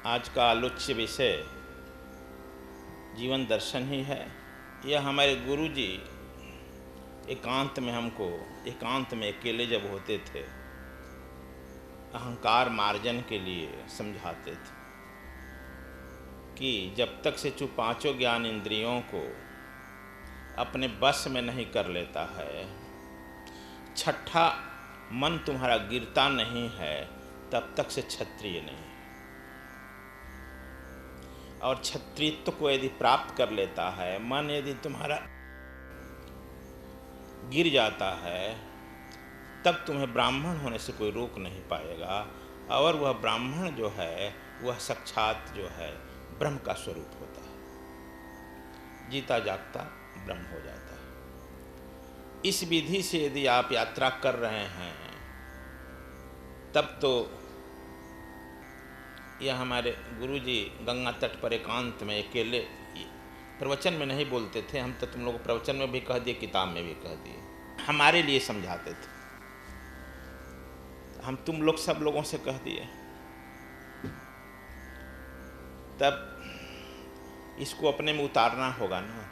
आज का आलोच्य विषय जीवन दर्शन ही है। यह हमारे गुरु जी एकांत में हमको एकांत में अकेले जब होते थे अहंकार मार्जन के लिए समझाते थे कि जब तक से तू पांचों ज्ञान इंद्रियों को अपने बस में नहीं कर लेता है, छठा मन तुम्हारा गिरता नहीं है, तब तक से क्षत्रिय नहीं। और क्षत्रियत्व को यदि प्राप्त कर लेता है, मन यदि तुम्हारा गिर जाता है, तब तुम्हें ब्राह्मण होने से कोई रोक नहीं पाएगा। और वह ब्राह्मण जो है वह साक्षात जो है ब्रह्म का स्वरूप होता है, जीता जागता ब्रह्म हो जाता है। इस विधि से यदि आप यात्रा कर रहे हैं तब तो यह हमारे गुरु जी गंगा तट पर एकांत में अकेले, प्रवचन में नहीं बोलते थे, हम तो तुम लोग को प्रवचन में भी कह दिए, किताब में भी कह दिए, हमारे लिए समझाते थे। हम तुम लोग सब लोगों से कह दिए, तब इसको अपने में उतारना होगा ना।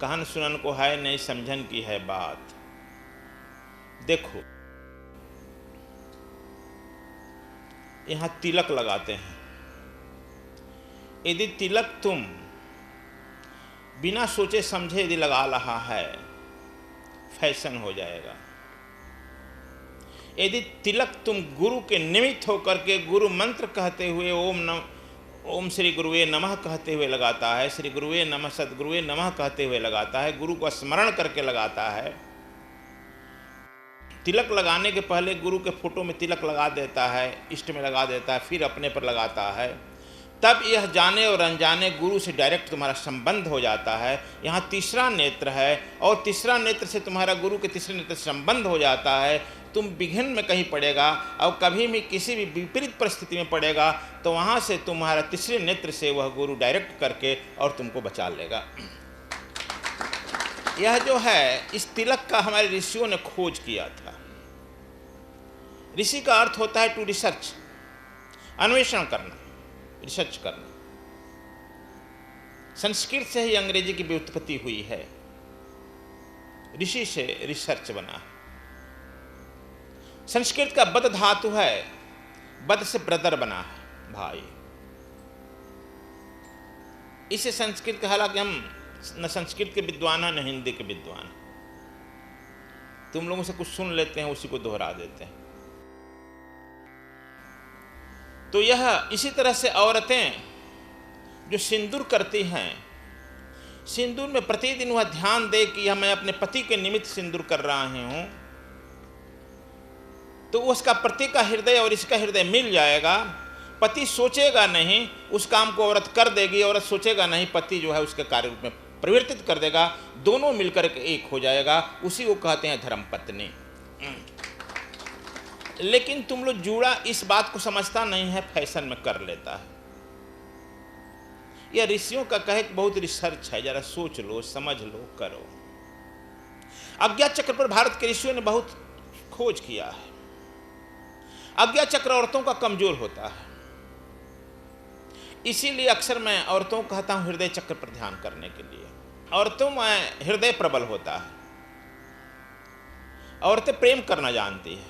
कहन सुनन को है नहीं समझन की है बात। देखो यहाँ तिलक लगाते हैं, यदि तिलक तुम बिना सोचे समझे यदि लगा रहा है, फैशन हो जाएगा। यदि तिलक तुम गुरु के निमित्त होकर के गुरु मंत्र कहते हुए ओम श्री गुरुवे नमः कहते हुए लगाता है, श्री गुरुवे नमः सद्गुरुवे नमः कहते हुए लगाता है, गुरु को स्मरण करके लगाता है, तिलक लगाने के पहले गुरु के फोटो में तिलक लगा देता है, इष्ट में लगा देता है, फिर अपने पर लगाता है, तब यह जाने और अनजाने गुरु से डायरेक्ट तुम्हारा संबंध हो जाता है। यहाँ तीसरा नेत्र है और तीसरा नेत्र से तुम्हारा गुरु के तीसरे नेत्र से संबंध हो जाता है। तुम विघ्न में कहीं पड़ेगा और कभी भी किसी भी विपरीत परिस्थिति में पड़ेगा तो वहाँ से तुम्हारा तीसरे नेत्र से वह गुरु डायरेक्ट करके और तुमको बचा लेगा। यह जो है इस तिलक का हमारे ऋषियों ने खोज किया था। ऋषि का अर्थ होता है टू रिसर्च, अन्वेषण करना, रिसर्च करना। संस्कृत से ही अंग्रेजी की व्युत्पत्ति हुई है, ऋषि से रिसर्च बना है। संस्कृत का बद धातु है, बद से ब्रदर बना है, भाई। इसे संस्कृत का, हालांकि हम न संस्कृत के विद्वान हैं न हिंदी के विद्वान, तुम लोगों से कुछ सुन लेते हैं उसी को दोहरा देते हैं। तो यह इसी तरह से औरतें जो सिंदूर करती हैं, सिंदूर में प्रतिदिन वह ध्यान दे कि यह मैं अपने पति के निमित्त सिंदूर कर रहा हूं, तो उसका पति का हृदय और इसका हृदय मिल जाएगा। पति सोचेगा नहीं, उस काम को औरत कर देगी, औरत सोचेगा नहीं, पति जो है उसके कार्य रूप में परिवर्तित कर देगा, दोनों मिलकर के एक हो जाएगा। उसी को कहते हैं धर्मपत्नी। लेकिन तुम लोग जूड़ा इस बात को समझता नहीं है, फैशन में कर लेता है। यह ऋषियों का कहे बहुत रिसर्च है, जरा सोच लो, समझ लो, करो। अज्ञा चक्र पर भारत के ऋषियों ने बहुत खोज किया है। अज्ञा चक्र औरतों का कमजोर होता है, इसीलिए अक्सर मैं औरतों को कहता हूं हृदय चक्र पर ध्यान करने के लिए। औरतों में हृदय प्रबल होता है, औरतें प्रेम करना जानती है,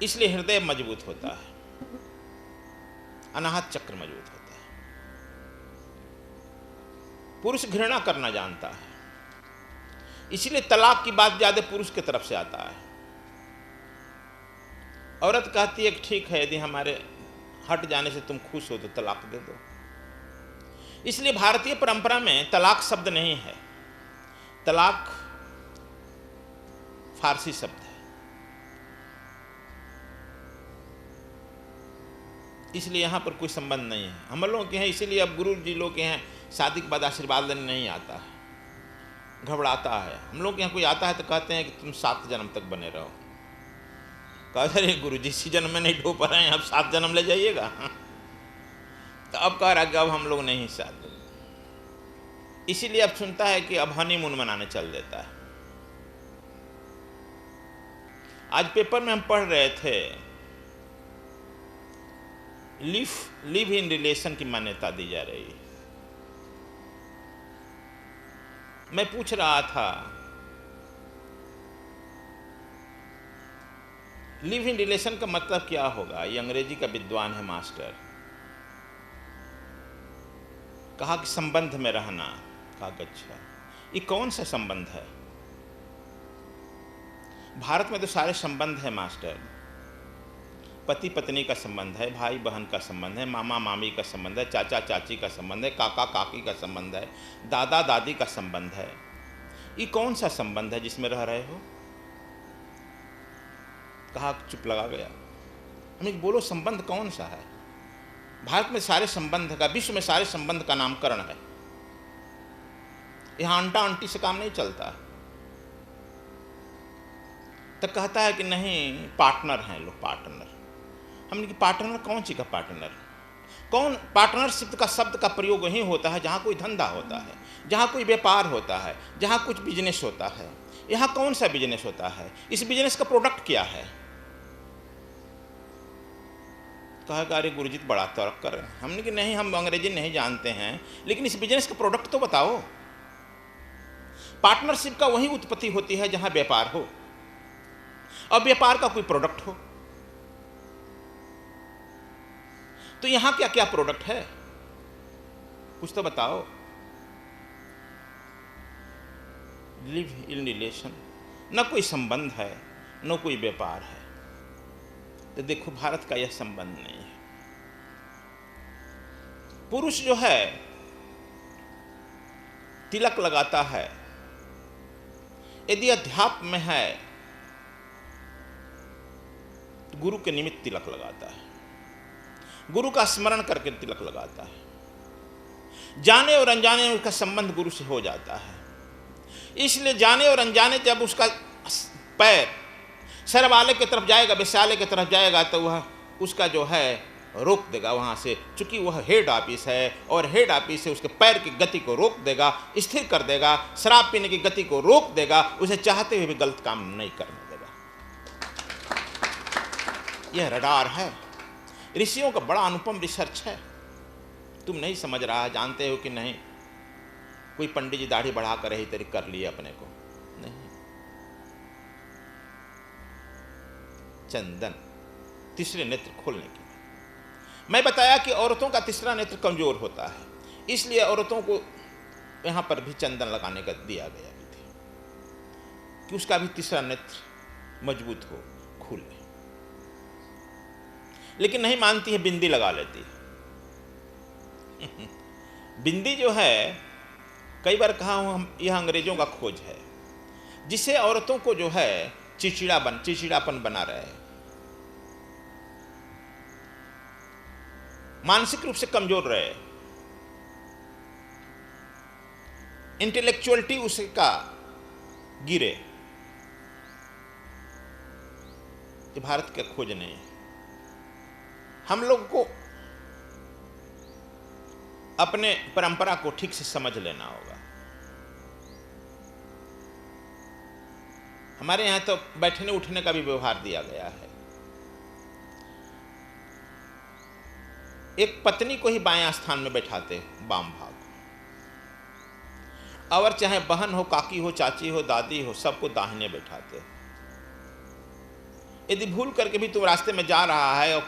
इसलिए हृदय मजबूत होता है, अनाहत चक्र मजबूत होता है। पुरुष घृणा करना जानता है, इसलिए तलाक की बात ज्यादा पुरुष की तरफ से आता है। औरत कहती है कि ठीक है, यदि हमारे हट जाने से तुम खुश हो तो तलाक दे दो। इसलिए भारतीय परंपरा में तलाक शब्द नहीं है, तलाक फारसी शब्द है। इसलिए यहाँ पर कोई संबंध नहीं है। हम लोगों के हैं, इसीलिए अब गुरु जी लोग के हैं शादी के बाद आशीर्वाद लेने नहीं आता है, घबराता है। हम लोग के यहाँ कोई आता है तो कहते हैं कि तुम 7 जन्म तक बने रहो। कहते अरे गुरु जी इसी जन्म में नहीं ढो पा रहे हैं, अब 7 जन्म ले जाइएगा। तो अब कह रहा कि अब हम लोग नहीं साथ, इसीलिए अब सुनता है कि अब हनीमून मनाने चल देता है। आज पेपर में हम पढ़ रहे थे लिव इन रिलेशन की मान्यता दी जा रही है। मैं पूछ रहा था, लिव इन रिलेशन का मतलब क्या होगा? ये अंग्रेजी का विद्वान है मास्टर, कहा कि संबंध में रहना। कहा अच्छा, ये कौन सा संबंध है? भारत में तो सारे संबंध है मास्टर। पति पत्नी का संबंध है, भाई बहन का संबंध है, मामा मामी का संबंध है, चाचा चाची का संबंध है, काका काकी का संबंध है, दादा दादी का संबंध है। ये कौन सा संबंध है जिसमें रह रहे हो? कहा, चुप लगा गया। हमने बोलो संबंध कौन सा है? भारत में सारे संबंध का, विश्व में सारे संबंध का नामकरण है। यहां आंटा आंटी से काम नहीं चलता। तो कहता है कि नहीं, पार्टनर हैं लोग, पार्टनर। हमने कि पार्टनर कौन सी का पार्टनर? कौन? पार्टनरशिप का शब्द का प्रयोग वहीं होता है जहां कोई धंधा होता है, जहां कोई व्यापार होता है, जहां कुछ बिजनेस होता है। यहां कौन सा बिजनेस होता है? इस बिजनेस का प्रोडक्ट क्या है? कहा, अरे गुरुजी तो बड़ा तर्क कर रहे हैं। हमने कि नहीं, हम अंग्रेजी नहीं जानते हैं, लेकिन इस बिजनेस का प्रोडक्ट तो बताओ। पार्टनरशिप का वही उत्पत्ति होती है जहां व्यापार हो और व्यापार का कोई प्रोडक्ट हो। तो यहां क्या क्या प्रोडक्ट है, कुछ तो बताओ। लिव इन रिलेशन, न कोई संबंध है, न कोई व्यापार है। तो देखो, भारत का यह संबंध नहीं है। पुरुष जो है तिलक लगाता है, यदि अध्यात्म में है तो गुरु के निमित्त तिलक लगाता है, गुरु का स्मरण करके तिलक लगाता है। जाने और अनजाने में उसका संबंध गुरु से हो जाता है। इसलिए जाने और अनजाने जब उसका पैर सरवाले की तरफ जाएगा, विश्यालय की तरफ जाएगा, तो वह उसका जो है रोक देगा वहाँ से, चूंकि वह हेड ऑफिस है और हेड ऑफिस से उसके पैर की गति को रोक देगा, स्थिर कर देगा, शराब पीने की गति को रोक देगा, उसे चाहते हुए भी गलत काम नहीं करने देगा। यह रडार है, ऋषियों का बड़ा अनुपम रिसर्च है। तुम नहीं समझ रहा, जानते हो कि नहीं? कोई पंडित जी दाढ़ी बढ़ा कर यही तरीके कर लिए अपने को? नहीं। चंदन, तीसरे नेत्र खोलने की। मैं बताया कि औरतों का तीसरा नेत्र कमजोर होता है, इसलिए औरतों को यहां पर भी चंदन लगाने का दिया गया भी थी कि उसका भी तीसरा नेत्र मजबूत हो, खुले। लेकिन नहीं मानती है, बिंदी लगा लेती है। बिंदी जो है, कई बार कहा हूं, यह अंग्रेजों का खोज है, जिसे औरतों को जो है चिड़चिड़ापन बना रहे हैं, मानसिक रूप से कमजोर रहे, इंटेलेक्चुअलिटी उसका गिरे। ये भारत का खोज नहीं है। हम लोग को अपने परंपरा को ठीक से समझ लेना होगा। हमारे यहां तो बैठने उठने का भी व्यवहार दिया गया है। एक पत्नी को ही बाएं स्थान में बैठाते, वाम भाग, और चाहे बहन हो, काकी हो, चाची हो, दादी हो, सबको दाहिने बैठाते। यदि भूल करके भी तुम रास्ते में जा रहा है और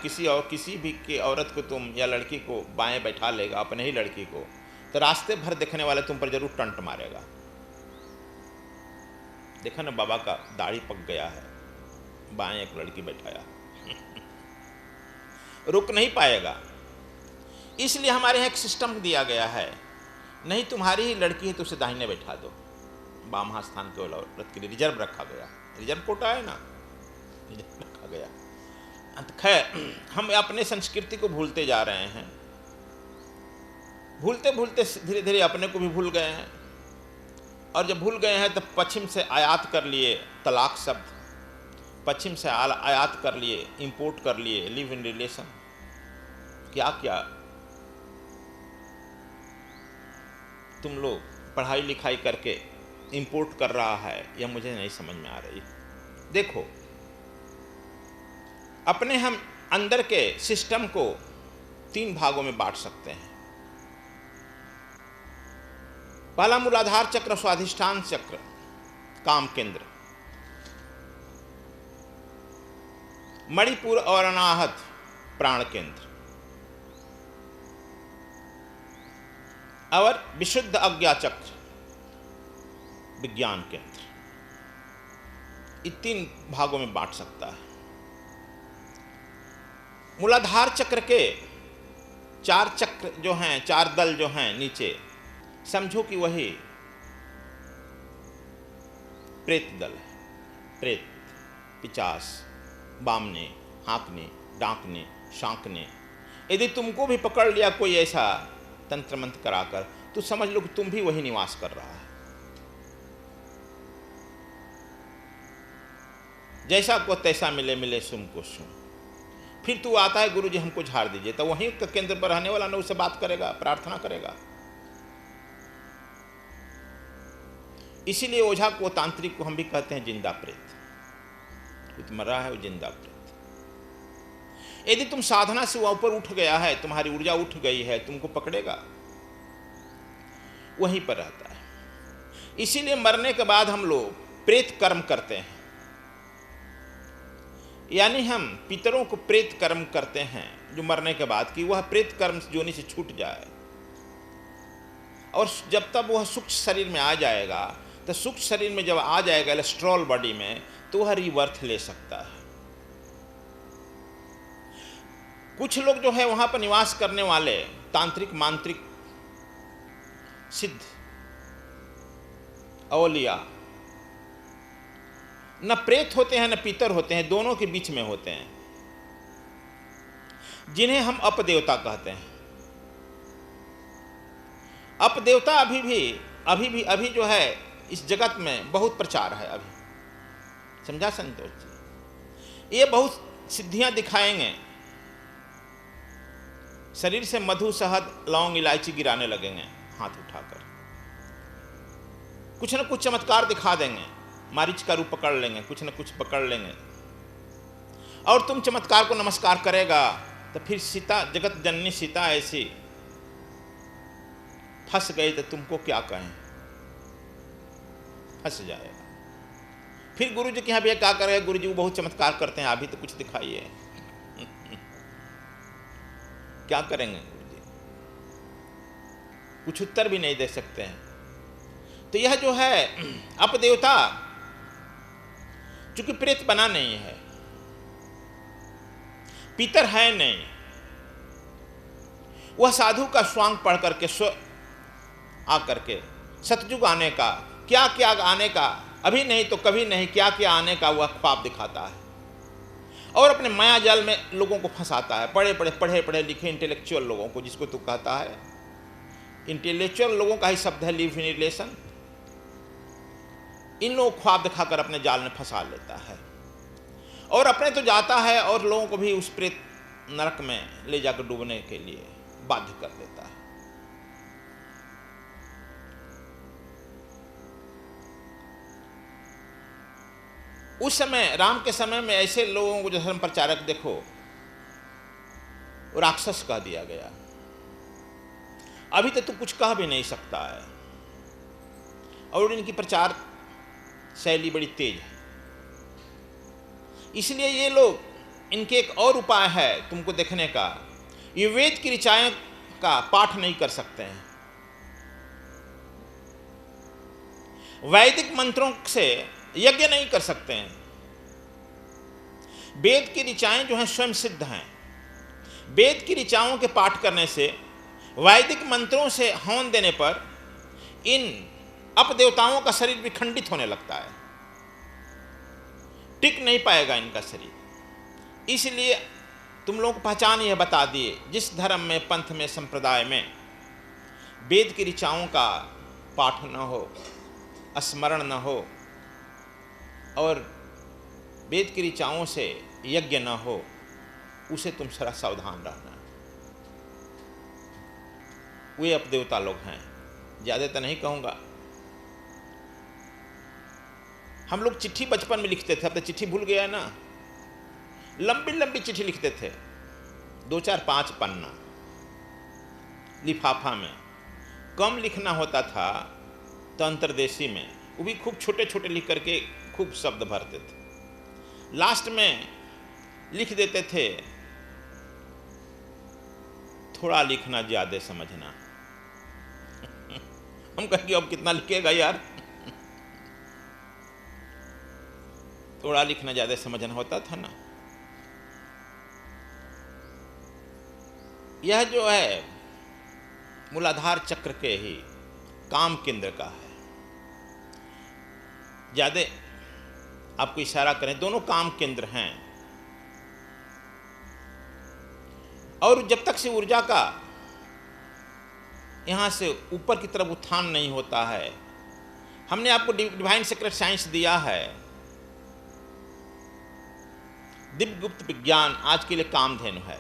किसी भी की औरत को तुम या लड़की को बाएं बैठा लेगा, अपने ही लड़की को, तो रास्ते भर देखने वाले तुम पर जरूर टंट मारेगा। देखा ना, बाबा का दाढ़ी पक गया है, बाएं एक लड़की बैठाया, रुक नहीं पाएगा। इसलिए हमारे यहाँ एक सिस्टम दिया गया है, नहीं तुम्हारी ही लड़की है तो उसे दाहिने बैठा दो, बाम स्थान केवल औरत के लिए रिजर्व रखा गया। रिजर्व कोटा है ना, रिजर्व रखा गया। खैर, हम अपने संस्कृति को भूलते जा रहे हैं, भूलते भूलते धीरे धीरे अपने को भी भूल गए हैं। और जब भूल गए हैं तो पश्चिम से आयात कर लिए तलाक शब्द, पश्चिम से आयात कर लिए, इंपोर्ट कर लिए लिव इन रिलेशन। क्या क्या तुम लोग पढ़ाई लिखाई करके इंपोर्ट कर रहा है, यह मुझे नहीं समझ में आ रही। देखो, अपने हम अंदर के सिस्टम को 3 भागों में बांट सकते हैं। पहला मूलाधार चक्र, स्वाधिष्ठान चक्र, काम केंद्र, मणिपुर और अनाहत प्राण केंद्र, और विशुद्ध आज्ञा चक्र, विज्ञान केंद्र। ये 3 भागों में बांट सकता है। मूलाधार चक्र के 4 चक्र जो हैं, 4 दल जो हैं नीचे, समझो कि वही प्रेत दल है। प्रेत, पिचास, बामने, हाँकने, डांकने, शांकने। यदि तुमको भी पकड़ लिया कोई ऐसा तंत्र मंत्र कराकर, तो समझ लो कि तुम भी वही निवास कर रहा है। जैसा को तैसा मिले मिले सुम को सुम। फिर तू आता है, गुरु जी हमको झाड़ दीजिए, तो वहीं के केंद्र पर रहने वाला ना उससे बात करेगा, प्रार्थना करेगा। इसीलिए ओझा को, तांत्रिक को हम भी कहते हैं जिंदा प्रेत। कुछ मरा है वो जिंदा प्रेत। यदि तुम साधना से वह ऊपर उठ गया है, तुम्हारी ऊर्जा उठ गई है, तुमको पकड़ेगा, वहीं पर रहता है। इसीलिए मरने के बाद हम लोग प्रेत कर्म करते हैं, यानी हम पितरों को प्रेत कर्म करते हैं जो मरने के बाद, कि वह प्रेत कर्म योनि से छूट जाए। और जब तक वह सूक्ष्म शरीर में आ जाएगा, तो सूक्ष्म शरीर में जब आ जाएगा एस्ट्रल बॉडी में, तो वह रीबर्थ ले सकता है। कुछ लोग जो है वहां पर निवास करने वाले तांत्रिक, मांत्रिक, सिद्ध, अवलिया, न प्रेत होते हैं न पितर होते हैं, दोनों के बीच में होते हैं, जिन्हें हम अपदेवता कहते हैं। अपदेवता अभी जो है इस जगत में बहुत प्रचार है अभी। समझा संतोष जी? ये बहुत सिद्धियां दिखाएंगे, शरीर से मधु, शहद, लौंग, इलायची गिराने लगेंगे हाथ उठाकर, कुछ न कुछ चमत्कार दिखा देंगे, मारीच का रूप पकड़ लेंगे, कुछ न कुछ पकड़ लेंगे, और तुम चमत्कार को नमस्कार करेगा, तो फिर सीता, जगत जननी सीता ऐसी फंस गई, तो तुमको क्या कहें, फंस जाएगा। फिर गुरु जी के यहाँ भी क्या करेगा, गुरु जी वो बहुत चमत्कार करते हैं, अभी तो कुछ दिखाइए। क्या करेंगे गुरु जी? कुछ उत्तर भी नहीं दे सकते हैं। तो यह जो है अपदेवता, चूंकि प्रेत बना नहीं है, पितर है नहीं, वह साधु का स्वांग पढ़ करके आकर के सतयुग आने का, क्या क्या आने का, अभी नहीं तो कभी नहीं, क्या क्या आने का वह ख्वाब दिखाता है, और अपने माया जाल में लोगों को फंसाता है। पढ़े लिखे इंटेलेक्चुअल लोगों को, जिसको तू कहता है इंटेलेक्चुअल लोगों का ही शब्द है लिव इन रिलेशन, इन लोगों को ख्वाब दिखाकर अपने जाल में फंसा लेता है, और अपने तो जाता है और लोगों को भी उस प्रेत नरक में ले जाकर डूबने के लिए बाध्य कर देता है। उस समय, राम के समय में, ऐसे लोगों को जो धर्म प्रचारक देखो, राक्षस कह दिया गया। अभी तो तू कुछ कह भी नहीं सकता है, और इनकी प्रचार शैली बड़ी तेज है। इसलिए ये लोग, इनके एक और उपाय है तुमको देखने का, ये वेद की ऋचाएं का पाठ नहीं कर सकते हैं, वैदिक मंत्रों से यज्ञ नहीं कर सकते हैं। वेद की ऋचाएं जो हैं स्वयं सिद्ध हैं। वेद की ऋचाओं के पाठ करने से, वैदिक मंत्रों से हवन देने पर इन अपदेवताओं का शरीर भी खंडित होने लगता है, टिक नहीं पाएगा इनका शरीर। इसलिए तुम लोगों को पहचान यह बता दिए, जिस धर्म में, पंथ में, संप्रदाय में वेद की ऋचाओं का पाठ न हो, स्मरण न हो, और वेद की ऋचाओं से यज्ञ न हो, उसे तुम थोड़ा सावधान रहना। वे अपदेवता लोग हैं, ज़्यादा तो नहीं कहूँगा। हम लोग चिट्ठी बचपन में लिखते थे, अब तो चिट्ठी भूल गया है ना। लंबी लंबी चिट्ठी लिखते थे, 2, 4, 5 पन्ना, लिफाफा में। कम लिखना होता था तो अंतर्देशी में, वो भी खूब छोटे छोटे लिख करके खूब शब्द भरते थे। लास्ट में लिख देते थे, थोड़ा लिखना ज़्यादा समझना। हम कहेंगे अब कितना लिखेगा यार, थोड़ा लिखना ज़्यादा समझना होता था ना। यह जो है मूलाधार चक्र के ही काम केंद्र का है। ज़्यादा आपको इशारा करें, दोनों काम केंद्र हैं। और जब तक से ऊर्जा का यहाँ से ऊपर की तरफ उत्थान नहीं होता है, हमने आपको डिवाइन सीक्रेट साइंस दिया है, दिव्य गुप्त विज्ञान आज के लिए कामधेनु है,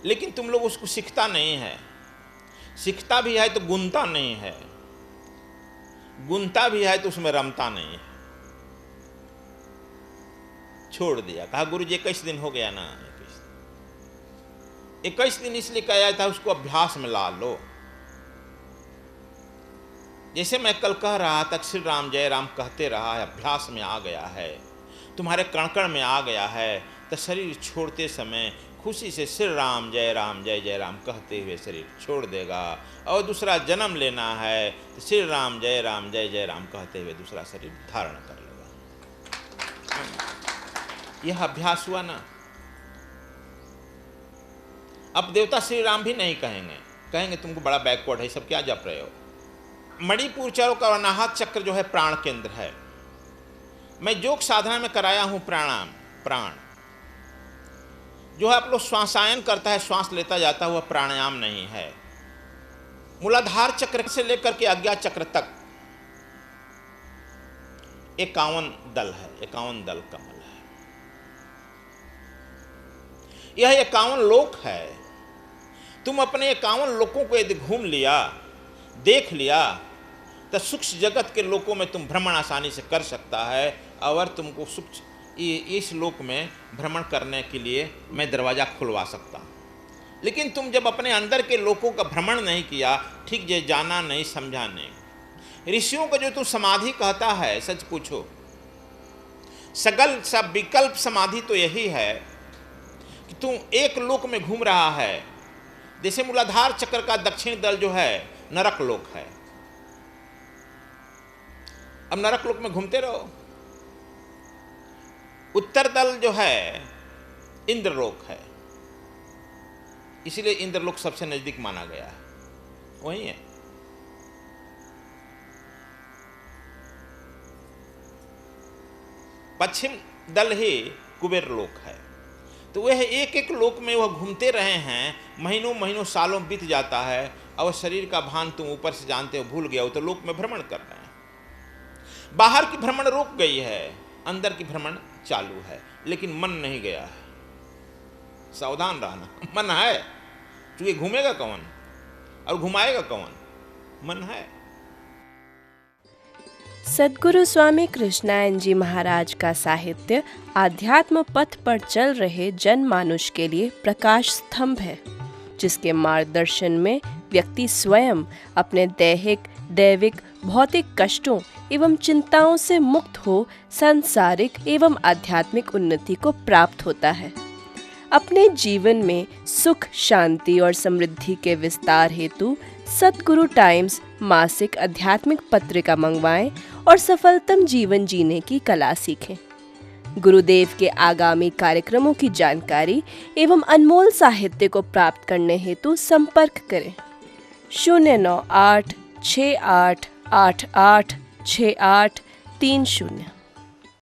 लेकिन तुम लोग उसको सीखता नहीं है। सीखता भी है तो गुनता नहीं है, गुनता भी है तो उसमें रमता नहीं है। छोड़ दिया, कहा गुरु जी 21 दिन हो गया ना, 21 दिन इसलिए कहा था उसको अभ्यास में ला लो। जैसे मैं कल कह रहा था, श्री राम जय राम कहते रहा है, अभ्यास में आ गया है, तुम्हारे कण कण में आ गया है, तो शरीर छोड़ते समय खुशी से श्री राम जय राम कहते हुए शरीर छोड़ देगा। और दूसरा जन्म लेना है तो श्री राम जय राम कहते हुए दूसरा शरीर धारण कर लेगा। यह अभ्यास हुआ ना। अब देवता श्री राम भी नहीं कहेंगे, कहेंगे तुमको बड़ा बैकवर्ड है, सब क्या जप रहे हो। मणिपुर चरो का अनाहत चक्र जो है प्राण केंद्र है। मैं योग साधना में कराया हूं प्राणायाम। प्राण जो है आप लोग श्वासायन करता है, श्वास लेता जाता हुआ, प्राणायाम नहीं है। मूलाधार चक्र से लेकर के आज्ञा चक्र तक 51 दल है, 51 दल कमल है। यह 51 लोक है। तुम अपने 51 लोकों को यदि घूम लिया, देख लिया, तो सूक्ष्म जगत के लोकों में तुम भ्रमण आसानी से कर सकता है। और तुमको सूक्ष्म इस लोक में भ्रमण करने के लिए मैं दरवाज़ा खुलवा सकता हूँ। लेकिन तुम जब अपने अंदर के लोकों का भ्रमण नहीं किया, ठीक जे जाना नहीं, समझा नहीं। ऋषियों का जो तू समाधि कहता है, सच पूछो, सगल सब विकल्प समाधि तो यही है कि तू एक लोक में घूम रहा है। जैसे मूलाधार चक्र का दक्षिण दल जो है नरक लोक है। अब नरक लोक में घूमते रहो। उत्तर दल जो है इंद्रलोक है, इसलिए इंद्रलोक सबसे नजदीक माना गया है, वही है। पश्चिम दल ही कुबेर लोक है। तो वह एक एक लोक में वह घूमते रहे हैं, महीनों महीनों सालों बीत जाता है, और शरीर का भान तुम ऊपर से जानते हो, भूल गया हो, तो लोक में भ्रमण कर रहे हैं। बाहर की भ्रमण रुक गई है, अंदर की भ्रमण चालू है, लेकिन मन नहीं गया है। सावधान रहना। मन है, क्योंकि घूमेगा कौन और घुमाएगा कौन? मन है। सद्गुरु स्वामी कृष्णायन जी महाराज का साहित्य आध्यात्म पथ पर चल रहे जनमानुष के लिए प्रकाश स्तंभ है, जिसके मार्गदर्शन में व्यक्ति स्वयं अपने दैहिक, दैविक, भौतिक कष्टों एवं चिंताओं से मुक्त हो सांसारिक एवं आध्यात्मिक उन्नति को प्राप्त होता है। अपने जीवन में सुख, शांति और समृद्धि के विस्तार हेतु सद्गुरु टाइम्स मासिक आध्यात्मिक पत्रिका मंगवाएं और सफलतम जीवन जीने की कला सीखें। गुरुदेव के आगामी कार्यक्रमों की जानकारी एवं अनमोल साहित्य को प्राप्त करने हेतु संपर्क करें 098 6888 6830।